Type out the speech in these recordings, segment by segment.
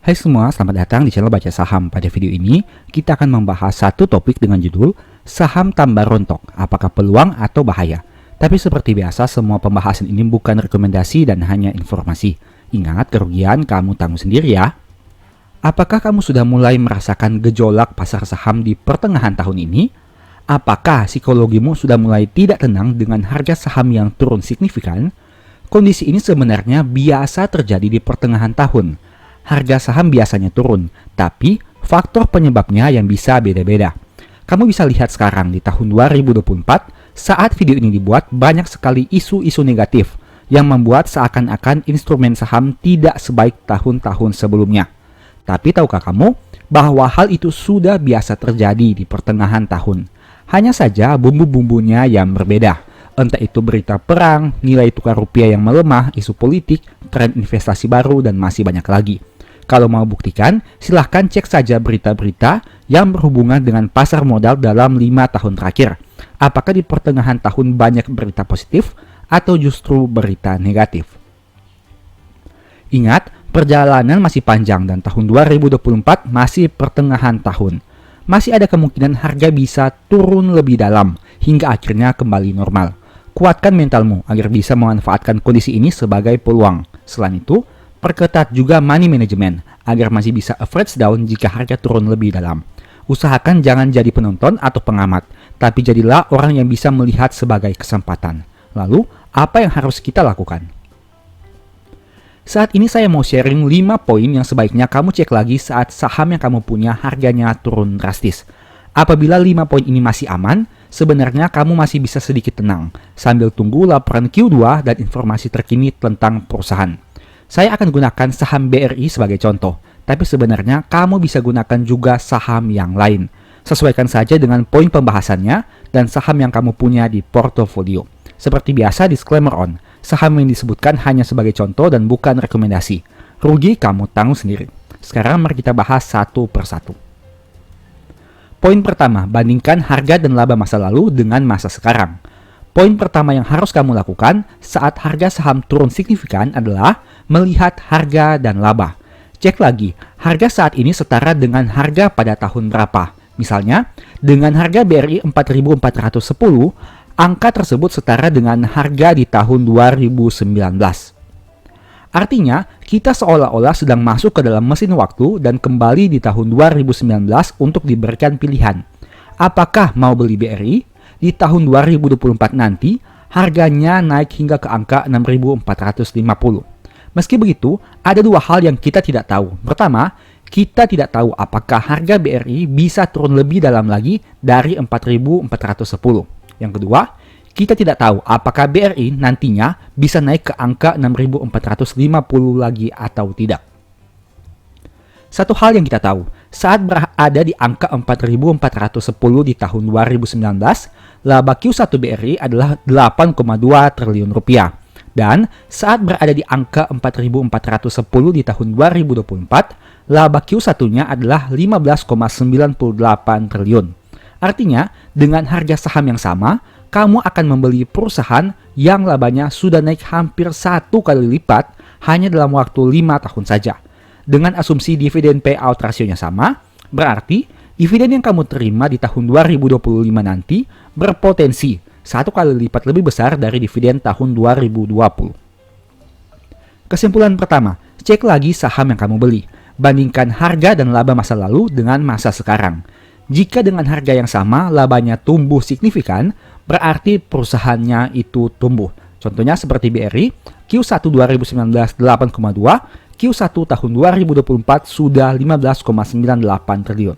Hai semua, selamat datang di channel Baca Saham. Pada video ini, kita akan membahas satu topik dengan judul Saham tambah rontok, apakah peluang atau bahaya? Tapi seperti biasa, semua pembahasan ini bukan rekomendasi dan hanya informasi. Ingat, kerugian kamu tanggung sendiri ya. Apakah kamu sudah mulai merasakan gejolak pasar saham di pertengahan tahun ini? Apakah psikologimu sudah mulai tidak tenang dengan harga saham yang turun signifikan? Kondisi ini sebenarnya biasa terjadi di pertengahan tahun. Harga saham biasanya turun, tapi faktor penyebabnya yang bisa beda-beda. Kamu bisa lihat sekarang di tahun 2024, saat video ini dibuat, banyak sekali isu-isu negatif yang membuat seakan-akan instrumen saham tidak sebaik tahun-tahun sebelumnya. Tapi tahukah kamu bahwa hal itu sudah biasa terjadi di pertengahan tahun? Hanya saja bumbu-bumbunya yang berbeda. Entah itu berita perang, nilai tukar rupiah yang melemah, isu politik, tren investasi baru, dan masih banyak lagi. Kalau mau buktikan, silahkan cek saja berita-berita yang berhubungan dengan pasar modal dalam 5 tahun terakhir. Apakah di pertengahan tahun banyak berita positif atau justru berita negatif? Ingat, perjalanan masih panjang dan tahun 2024 masih pertengahan tahun. Masih ada kemungkinan harga bisa turun lebih dalam hingga akhirnya kembali normal. Kuatkan mentalmu agar bisa memanfaatkan kondisi ini sebagai peluang. Selain itu, perketat juga money management agar masih bisa average down jika harga turun lebih dalam. Usahakan jangan jadi penonton atau pengamat, tapi jadilah orang yang bisa melihat sebagai kesempatan. Lalu, apa yang harus kita lakukan? Saat ini saya mau sharing 5 poin yang sebaiknya kamu cek lagi saat saham yang kamu punya harganya turun drastis. Apabila 5 poin ini masih aman, sebenarnya kamu masih bisa sedikit tenang sambil tunggu laporan Q2 dan informasi terkini tentang perusahaan. Saya akan gunakan saham BRI sebagai contoh, tapi sebenarnya kamu bisa gunakan juga saham yang lain. Sesuaikan saja dengan poin pembahasannya dan saham yang kamu punya di portofolio. Seperti biasa, disclaimer on, saham yang disebutkan hanya sebagai contoh dan bukan rekomendasi. Rugi kamu tanggung sendiri. Sekarang mari kita bahas satu persatu. Poin pertama, bandingkan harga dan laba masa lalu dengan masa sekarang. Poin pertama yang harus kamu lakukan saat harga saham turun signifikan adalah melihat harga dan laba. Cek lagi, harga saat ini setara dengan harga pada tahun berapa. Misalnya, dengan harga BRI 4.410, angka tersebut setara dengan harga di tahun 2019. Artinya, kita seolah-olah sedang masuk ke dalam mesin waktu dan kembali di tahun 2019 untuk diberikan pilihan. Apakah mau beli BRI? Di tahun 2024 nanti, harganya naik hingga ke angka 6.450. Meski begitu, ada dua hal yang kita tidak tahu. Pertama, kita tidak tahu apakah harga BRI bisa turun lebih dalam lagi dari 4.410. Yang kedua, kita tidak tahu apakah BRI nantinya bisa naik ke angka 6.450 lagi atau tidak. Satu hal yang kita tahu, saat berada di angka 4.410 di tahun 2019, laba Q1 BRI adalah 8,2 triliun rupiah. Dan saat berada di angka 4.410 di tahun 2024, laba Q1-nya adalah 15,98 triliun. Artinya, dengan harga saham yang sama, kamu akan membeli perusahaan yang labanya sudah naik hampir 1 kali lipat hanya dalam waktu 5 tahun saja. Dengan asumsi dividen payout rasionya sama, berarti dividen yang kamu terima di tahun 2025 nanti berpotensi 1 kali lipat lebih besar dari dividen tahun 2020. Kesimpulan pertama, cek lagi saham yang kamu beli. Bandingkan harga dan laba masa lalu dengan masa sekarang. Jika dengan harga yang sama labanya tumbuh signifikan, berarti perusahaannya itu tumbuh. Contohnya seperti BRI, Q1 2019 8,2, Q1 tahun 2024 sudah 15,98 triliun.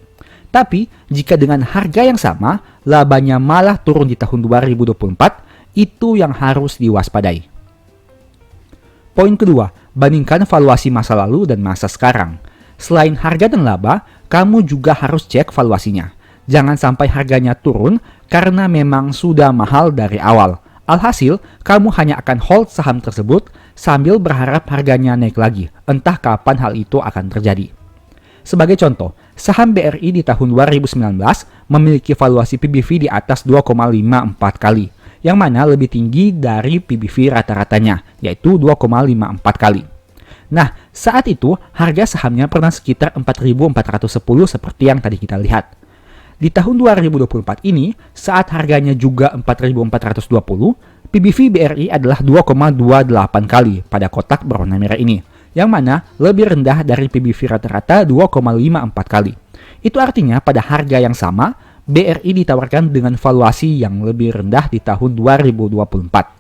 Tapi, jika dengan harga yang sama, labanya malah turun di tahun 2024, itu yang harus diwaspadai. Poin kedua, bandingkan valuasi masa lalu dan masa sekarang. Selain harga dan laba, kamu juga harus cek valuasinya. Jangan sampai harganya turun karena memang sudah mahal dari awal. Alhasil, kamu hanya akan hold saham tersebut sambil berharap harganya naik lagi. Entah kapan hal itu akan terjadi. Sebagai contoh, saham BRI di tahun 2019 memiliki valuasi PBV di atas 2,54 kali, yang mana lebih tinggi dari PBV rata-ratanya, yaitu 2,54 kali. Nah, Saat itu, harga sahamnya pernah sekitar 4.410 seperti yang tadi kita lihat. Di tahun 2024 ini, saat harganya juga 4.420, PBV BRI adalah 2,28 kali pada kotak berwarna merah ini, yang mana lebih rendah dari PBV rata-rata 2,54 kali. Itu artinya pada harga yang sama, BRI ditawarkan dengan valuasi yang lebih rendah di tahun 2024.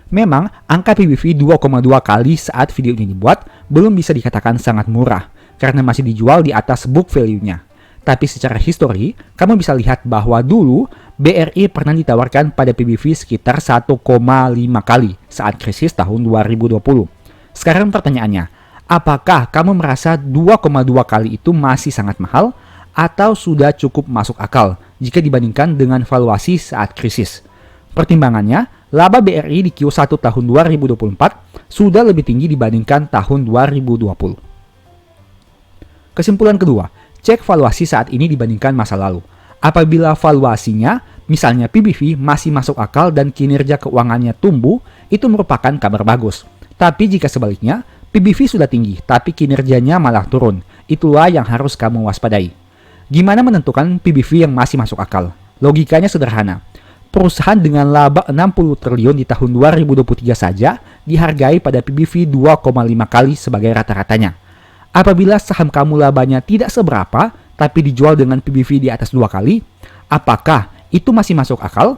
Memang, angka PBV 2,2 kali saat video ini dibuat belum bisa dikatakan sangat murah, karena masih dijual di atas book value-nya. Tapi secara histori, kamu bisa lihat bahwa dulu BRI pernah ditawarkan pada PBV sekitar 1,5 kali saat krisis tahun 2020. Sekarang pertanyaannya, apakah kamu merasa 2,2 kali itu masih sangat mahal atau sudah cukup masuk akal jika dibandingkan dengan valuasi saat krisis? Pertimbangannya, laba BRI di Q1 tahun 2024 sudah lebih tinggi dibandingkan tahun 2020. Kesimpulan kedua, cek valuasi saat ini dibandingkan masa lalu. Apabila valuasinya, misalnya PBV, masih masuk akal dan kinerja keuangannya tumbuh, itu merupakan kabar bagus. Tapi jika sebaliknya, PBV sudah tinggi, tapi kinerjanya malah turun. Itulah yang harus kamu waspadai. Gimana menentukan PBV yang masih masuk akal? Logikanya sederhana. Perusahaan dengan laba 60 triliun di tahun 2023 saja dihargai pada PBV 2,5 kali sebagai rata-ratanya. Apabila saham kamu labanya tidak seberapa, tapi dijual dengan PBV di atas 2 kali, apakah itu masih masuk akal?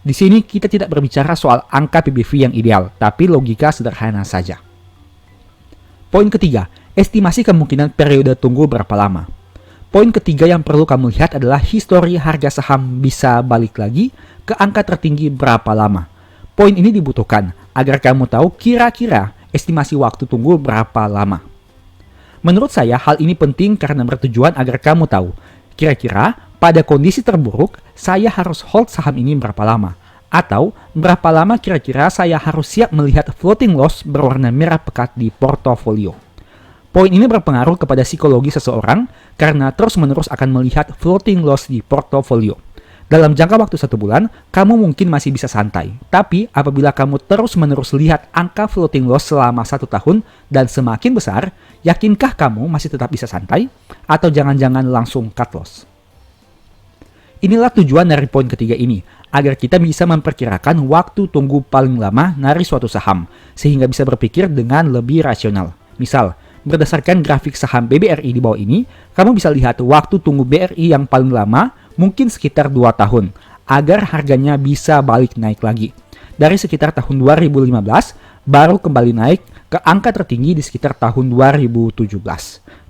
Di sini kita tidak berbicara soal angka PBV yang ideal, tapi logika sederhana saja. Poin ketiga, estimasi kemungkinan periode tunggu berapa lama. Poin ketiga yang perlu kamu lihat adalah histori harga saham bisa balik lagi ke angka tertinggi berapa lama. Poin ini dibutuhkan agar kamu tahu kira-kira estimasi waktu tunggu berapa lama. Menurut saya hal ini penting karena bertujuan agar kamu tahu kira-kira pada kondisi terburuk saya harus hold saham ini berapa lama. Atau berapa lama kira-kira saya harus siap melihat floating loss berwarna merah pekat di portofolio. Poin ini berpengaruh kepada psikologi seseorang karena terus-menerus akan melihat floating loss di portofolio. Dalam jangka waktu 1 bulan, kamu mungkin masih bisa santai. Tapi apabila kamu terus-menerus lihat angka floating loss selama 1 tahun dan semakin besar, yakinkah kamu masih tetap bisa santai? Atau jangan-jangan langsung cut loss? Inilah tujuan dari poin ketiga ini, agar kita bisa memperkirakan waktu tunggu paling lama dari suatu saham, sehingga bisa berpikir dengan lebih rasional. Misal, berdasarkan grafik saham BBRI di bawah ini, kamu bisa lihat waktu tunggu BRI yang paling lama mungkin sekitar 2 tahun, agar harganya bisa balik naik lagi. Dari sekitar tahun 2015, baru kembali naik ke angka tertinggi di sekitar tahun 2017.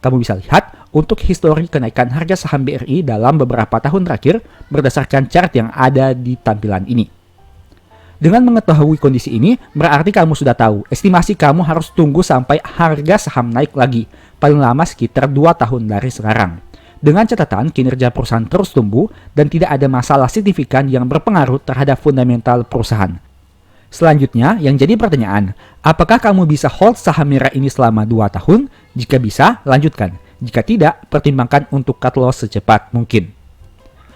Kamu bisa lihat untuk histori kenaikan harga saham BRI dalam beberapa tahun terakhir berdasarkan chart yang ada di tampilan ini. Dengan mengetahui kondisi ini, berarti kamu sudah tahu estimasi kamu harus tunggu sampai harga saham naik lagi, paling lama sekitar 2 tahun dari sekarang. Dengan catatan kinerja perusahaan terus tumbuh dan tidak ada masalah signifikan yang berpengaruh terhadap fundamental perusahaan. Selanjutnya, yang jadi pertanyaan, apakah kamu bisa hold saham merah ini selama 2 tahun? Jika bisa, lanjutkan. Jika tidak, pertimbangkan untuk cut loss secepat mungkin.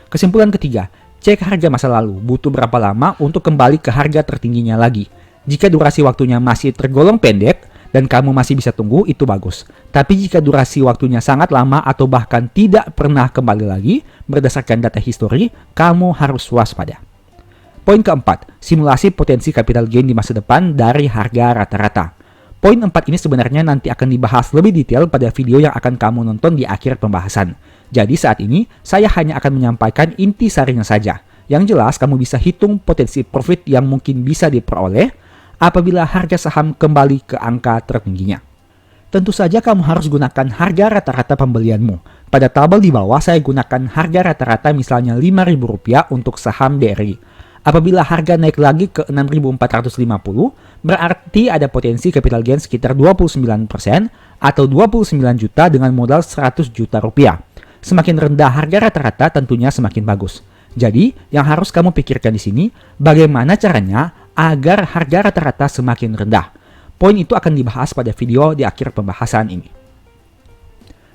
Kesimpulan ketiga, cek harga masa lalu, butuh berapa lama untuk kembali ke harga tertingginya lagi. Jika durasi waktunya masih tergolong pendek dan kamu masih bisa tunggu, itu bagus. Tapi jika durasi waktunya sangat lama atau bahkan tidak pernah kembali lagi, berdasarkan data histori, kamu harus waspada. Poin keempat, simulasi potensi capital gain di masa depan dari harga rata-rata. Poin 4 ini sebenarnya nanti akan dibahas lebih detail pada video yang akan kamu nonton di akhir pembahasan. Jadi saat ini, saya hanya akan menyampaikan inti sarinya saja. Yang jelas, kamu bisa hitung potensi profit yang mungkin bisa diperoleh apabila harga saham kembali ke angka tertingginya. Tentu saja kamu harus gunakan harga rata-rata pembelianmu. Pada tabel di bawah, saya gunakan harga rata-rata misalnya Rp5.000 untuk saham BRI. Apabila harga naik lagi ke 6.450, berarti ada potensi capital gain sekitar 29% atau 29 juta dengan modal 100 juta rupiah. Semakin rendah harga rata-rata tentunya semakin bagus. Jadi, yang harus kamu pikirkan di sini, bagaimana caranya agar harga rata-rata semakin rendah. Poin itu akan dibahas pada video di akhir pembahasan ini.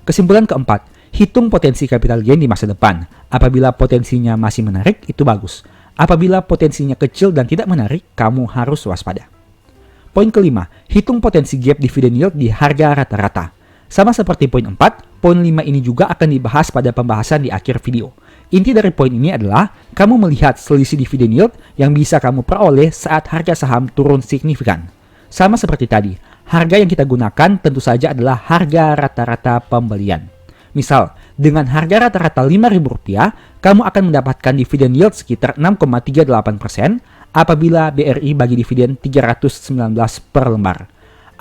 Kesimpulan keempat, hitung potensi capital gain di masa depan. Apabila potensinya masih menarik, itu bagus. Apabila potensinya kecil dan tidak menarik, kamu harus waspada. Poin kelima, hitung potensi gap dividen yield di harga rata-rata. Sama seperti poin 4, poin 5 ini juga akan dibahas pada pembahasan di akhir video. Inti dari poin ini adalah, kamu melihat selisih dividen yield yang bisa kamu peroleh saat harga saham turun signifikan. Sama seperti tadi, harga yang kita gunakan tentu saja adalah harga rata-rata pembelian. Misal, dengan harga rata-rata Rp5.000, kamu akan mendapatkan dividen yield sekitar 6,38% apabila BRI bagi dividen 319 per lembar.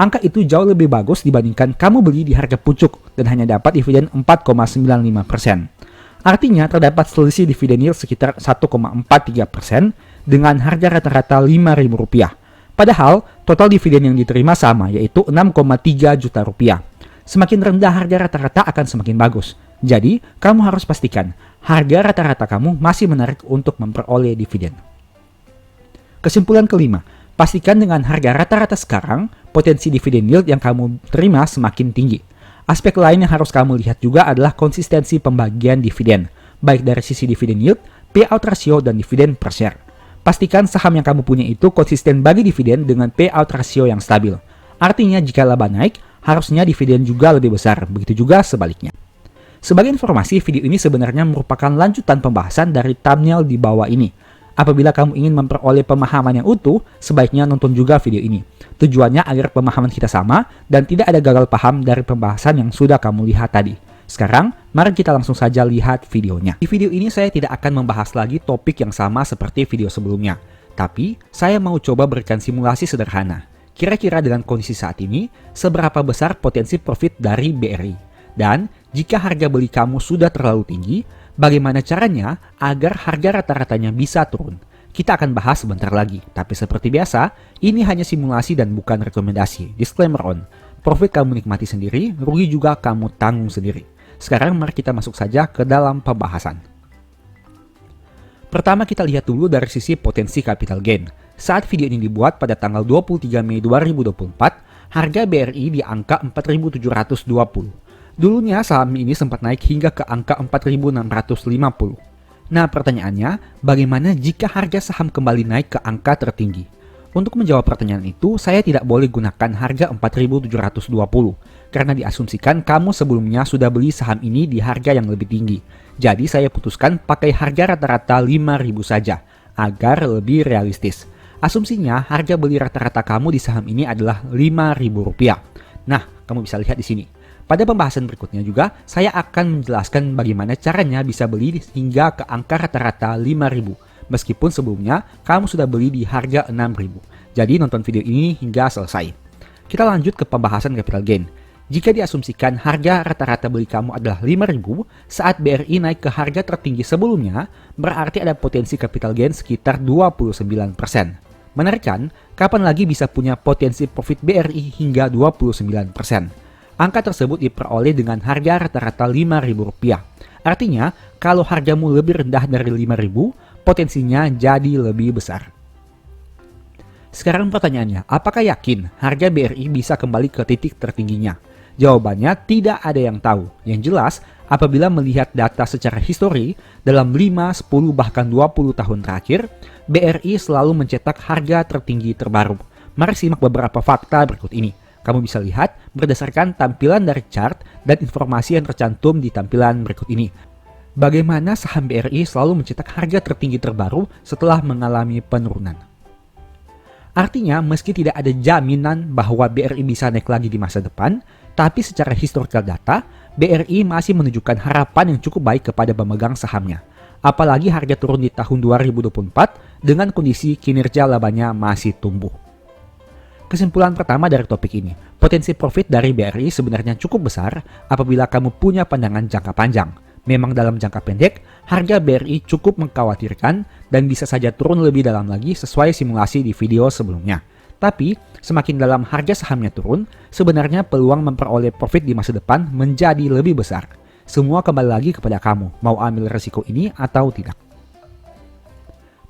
Angka itu jauh lebih bagus dibandingkan kamu beli di harga pucuk dan hanya dapat dividen 4,95%. Artinya terdapat selisih dividen yield sekitar 1,43% dengan harga rata-rata Rp5.000. Padahal total dividen yang diterima sama, yaitu 6,3 juta rupiah. Semakin rendah harga rata-rata akan semakin bagus. Jadi, kamu harus pastikan harga rata-rata kamu masih menarik untuk memperoleh dividen. Kesimpulan kelima, pastikan dengan harga rata-rata sekarang, potensi dividen yield yang kamu terima semakin tinggi. Aspek lain yang harus kamu lihat juga adalah konsistensi pembagian dividen, baik dari sisi dividen yield, payout ratio, dan dividen per share. Pastikan saham yang kamu punya itu konsisten bagi dividen dengan payout ratio yang stabil. Artinya jika laba naik, harusnya dividen juga lebih besar, begitu juga sebaliknya. Sebagai informasi, video ini sebenarnya merupakan lanjutan pembahasan dari thumbnail di bawah ini. Apabila kamu ingin memperoleh pemahaman yang utuh, sebaiknya nonton juga video ini. Tujuannya agar pemahaman kita sama dan tidak ada gagal paham dari pembahasan yang sudah kamu lihat tadi. Sekarang, mari kita langsung saja lihat videonya. Di video ini saya tidak akan membahas lagi topik yang sama seperti video sebelumnya. Tapi, saya mau coba berikan simulasi sederhana. Kira-kira dengan kondisi saat ini, seberapa besar potensi profit dari BRI? Dan, jika harga beli kamu sudah terlalu tinggi, bagaimana caranya agar harga rata-ratanya bisa turun? Kita akan bahas sebentar lagi, tapi seperti biasa, ini hanya simulasi dan bukan rekomendasi. Disclaimer on, profit kamu nikmati sendiri, rugi juga kamu tanggung sendiri. Sekarang mari kita masuk saja ke dalam pembahasan. Pertama kita lihat dulu dari sisi potensi capital gain. Saat video ini dibuat pada tanggal 23 Mei 2024, harga BRI di angka 4.720. Dulunya saham ini sempat naik hingga ke angka 4.650. Nah pertanyaannya, bagaimana jika harga saham kembali naik ke angka tertinggi? Untuk menjawab pertanyaan itu, saya tidak boleh gunakan harga 4.720 karena diasumsikan kamu sebelumnya sudah beli saham ini di harga yang lebih tinggi. Jadi saya putuskan pakai harga rata-rata 5.000 saja agar lebih realistis. Asumsinya harga beli rata-rata kamu di saham ini adalah Rp5.000. Nah, kamu bisa lihat di sini. Pada pembahasan berikutnya juga, saya akan menjelaskan bagaimana caranya bisa beli hingga ke angka rata-rata 5.000. Meskipun sebelumnya, kamu sudah beli di harga 6.000. Jadi nonton video ini hingga selesai. Kita lanjut ke pembahasan capital gain. Jika diasumsikan harga rata-rata beli kamu adalah 5.000, saat BRI naik ke harga tertinggi sebelumnya, berarti ada potensi capital gain sekitar 29%. Menarik kan? Kapan lagi bisa punya potensi profit BRI hingga 29%? Angka tersebut diperoleh dengan harga rata-rata Rp5.000. Artinya, kalau hargamu lebih rendah dari Rp5.000, potensinya jadi lebih besar. Sekarang pertanyaannya, apakah yakin harga BRI bisa kembali ke titik tertingginya? Jawabannya tidak ada yang tahu. Yang jelas, apabila melihat data secara histori, dalam 5, 10, bahkan 20 tahun terakhir, BRI selalu mencetak harga tertinggi terbaru. Mari simak beberapa fakta berikut ini. Kamu bisa lihat berdasarkan tampilan dari chart dan informasi yang tercantum di tampilan berikut ini. Bagaimana saham BRI selalu mencetak harga tertinggi terbaru setelah mengalami penurunan. Artinya, meski tidak ada jaminan bahwa BRI bisa naik lagi di masa depan, tapi secara historical data, BRI masih menunjukkan harapan yang cukup baik kepada pemegang sahamnya. Apalagi harga turun di tahun 2024 dengan kondisi kinerja labanya masih tumbuh. Kesimpulan pertama dari topik ini, potensi profit dari BRI sebenarnya cukup besar apabila kamu punya pandangan jangka panjang. Memang dalam jangka pendek, harga BRI cukup mengkhawatirkan dan bisa saja turun lebih dalam lagi sesuai simulasi di video sebelumnya. Tapi, semakin dalam harga sahamnya turun, sebenarnya peluang memperoleh profit di masa depan menjadi lebih besar. Semua kembali lagi kepada kamu, mau ambil resiko ini atau tidak.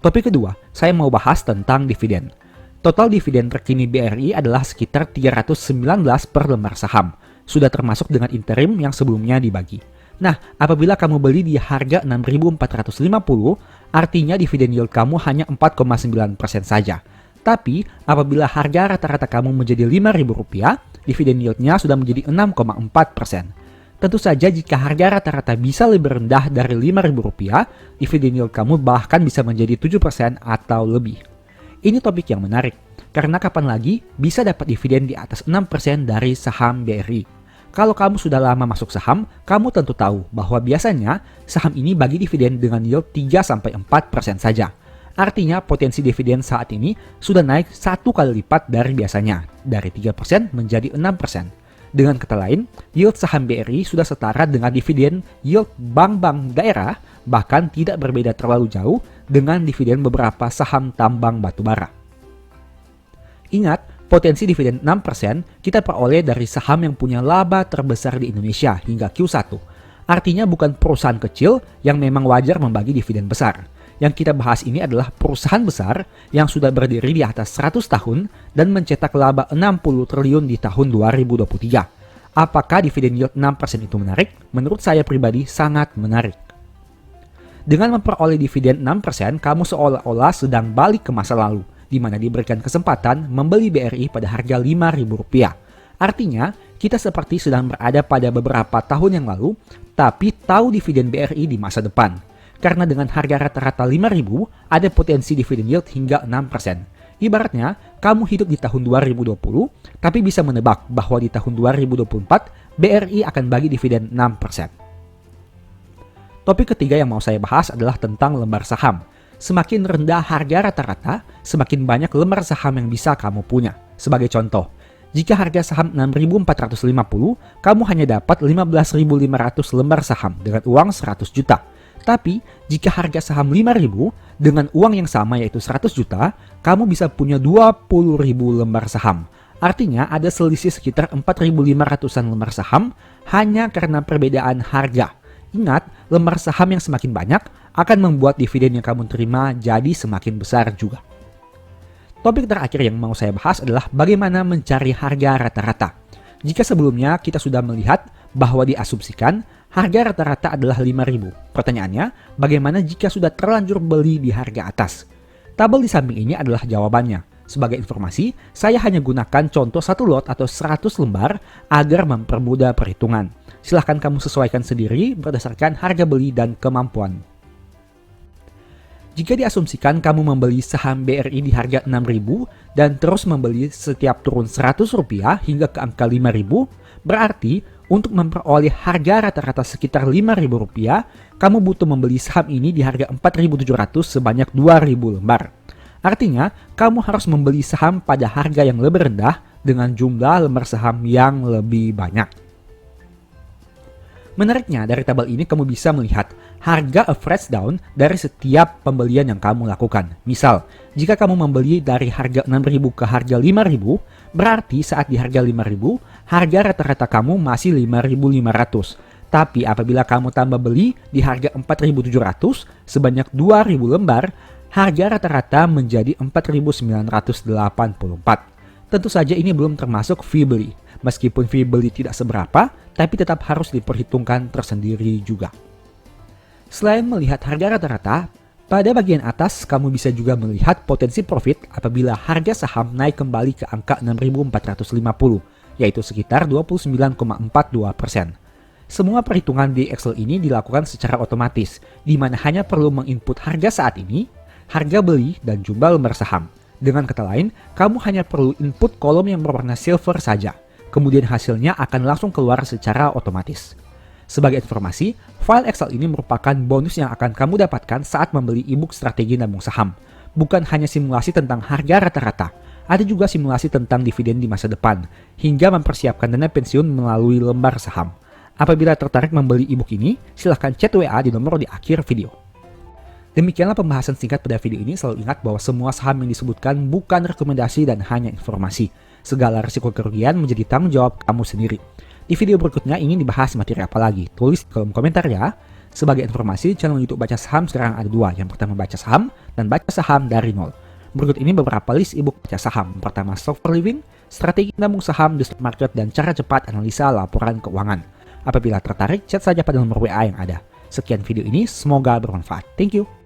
Topik kedua, saya mau bahas tentang dividen. Total dividen terkini BRI adalah sekitar 319 per lembar saham, sudah termasuk dengan interim yang sebelumnya dibagi. Nah, apabila kamu beli di harga 6.450, artinya dividen yield kamu hanya 4,9% saja. Tapi, apabila harga rata-rata kamu menjadi Rp5.000, dividen yieldnya sudah menjadi 6,4%. Tentu saja jika harga rata-rata bisa lebih rendah dari Rp5.000, dividen yield kamu bahkan bisa menjadi 7% atau lebih. Ini topik yang menarik, karena kapan lagi bisa dapat dividen di atas 6% dari saham BRI. Kalau kamu sudah lama masuk saham, kamu tentu tahu bahwa biasanya saham ini bagi dividen dengan yield 3-4% saja. Artinya potensi dividen saat ini sudah naik 1 kali lipat dari biasanya, dari 3% menjadi 6%. Dengan kata lain, yield saham BRI sudah setara dengan dividen yield bank-bank daerah, bahkan tidak berbeda terlalu jauh dengan dividen beberapa saham tambang batubara. Ingat, potensi dividen 6% kita peroleh dari saham yang punya laba terbesar di Indonesia hingga Q1. Artinya bukan perusahaan kecil yang memang wajar membagi dividen besar. Yang kita bahas ini adalah perusahaan besar yang sudah berdiri di atas 100 tahun dan mencetak laba 60 triliun di tahun 2023. Apakah dividen yield 6% itu menarik? Menurut saya pribadi sangat menarik. Dengan memperoleh dividen 6%, kamu seolah-olah sedang balik ke masa lalu, di mana diberikan kesempatan membeli BRI pada harga Rp5.000. Artinya, kita seperti sedang berada pada beberapa tahun yang lalu, tapi tahu dividen BRI di masa depan. Karena dengan harga rata-rata Rp5.000, ada potensi dividen yield hingga 6%. Ibaratnya, kamu hidup di tahun 2020, tapi bisa menebak bahwa di tahun 2024, BRI akan bagi dividen 6%. Topik ketiga yang mau saya bahas adalah tentang lembar saham. Semakin rendah harga rata-rata, semakin banyak lembar saham yang bisa kamu punya. Sebagai contoh, jika harga saham 6.450, kamu hanya dapat 15.500 lembar saham dengan uang 100 juta. Tapi, jika harga saham 5.000 dengan uang yang sama yaitu 100 juta, kamu bisa punya 20.000 lembar saham. Artinya ada selisih sekitar 4.500-an lembar saham hanya karena perbedaan harga. Ingat, lembar saham yang semakin banyak akan membuat dividen yang kamu terima jadi semakin besar juga. Topik terakhir yang mau saya bahas adalah bagaimana mencari harga rata-rata. Jika sebelumnya kita sudah melihat bahwa diasumsikan harga rata-rata adalah 5.000. Pertanyaannya, bagaimana jika sudah terlanjur beli di harga atas? Tabel di samping ini adalah jawabannya. Sebagai informasi, saya hanya gunakan contoh 1 lot atau 100 lembar agar mempermudah perhitungan. Silahkan kamu sesuaikan sendiri berdasarkan harga beli dan kemampuan. Jika diasumsikan kamu membeli saham BRI di harga 6.000 dan terus membeli setiap turun Rp100 hingga ke angka 5.000, berarti untuk memperoleh harga rata-rata sekitar Rp5.000, kamu butuh membeli saham ini di harga 4.700 sebanyak 2.000 lembar. Artinya, kamu harus membeli saham pada harga yang lebih rendah dengan jumlah lembar saham yang lebih banyak. Menariknya, dari tabel ini kamu bisa melihat harga average down dari setiap pembelian yang kamu lakukan. Misal, jika kamu membeli dari harga 6.000 ke harga 5.000, berarti saat di harga 5.000, harga rata-rata kamu masih 5.500. Tapi apabila kamu tambah beli di harga 4.700 sebanyak 2.000 lembar, harga rata-rata menjadi 4.984. Tentu saja ini belum termasuk fee beli. Meskipun fee beli tidak seberapa, tapi tetap harus diperhitungkan tersendiri juga. Selain melihat harga rata-rata, pada bagian atas kamu bisa juga melihat potensi profit apabila harga saham naik kembali ke angka 6.450, yaitu sekitar 29,42%. Semua perhitungan di Excel ini dilakukan secara otomatis, di mana hanya perlu menginput harga saat ini, harga beli, dan jumlah lembar saham. Dengan kata lain, kamu hanya perlu input kolom yang berwarna silver saja. Kemudian hasilnya akan langsung keluar secara otomatis. Sebagai informasi, file Excel ini merupakan bonus yang akan kamu dapatkan saat membeli e-book strategi nabung saham. Bukan hanya simulasi tentang harga rata-rata, ada juga simulasi tentang dividen di masa depan, hingga mempersiapkan dana pensiun melalui lembar saham. Apabila tertarik membeli e-book ini, silahkan chat WA di nomor di akhir video. Demikianlah pembahasan singkat pada video ini. Selalu ingat bahwa semua saham yang disebutkan bukan rekomendasi dan hanya informasi. Segala risiko kerugian menjadi tanggung jawab kamu sendiri. Di video berikutnya ingin dibahas materi apa lagi? Tulis di kolom komentar ya. Sebagai informasi, channel YouTube Baca Saham sekarang ada 2. Yang pertama Baca Saham dan Baca Saham dari nol. Berikut ini beberapa list ebook Baca Saham. Pertama, Stock for Living, Strategi Nabung Saham di Stock Market, dan Cara Cepat Analisa Laporan Keuangan. Apabila tertarik, chat saja pada nomor WA yang ada. Sekian video ini, semoga bermanfaat. Thank you.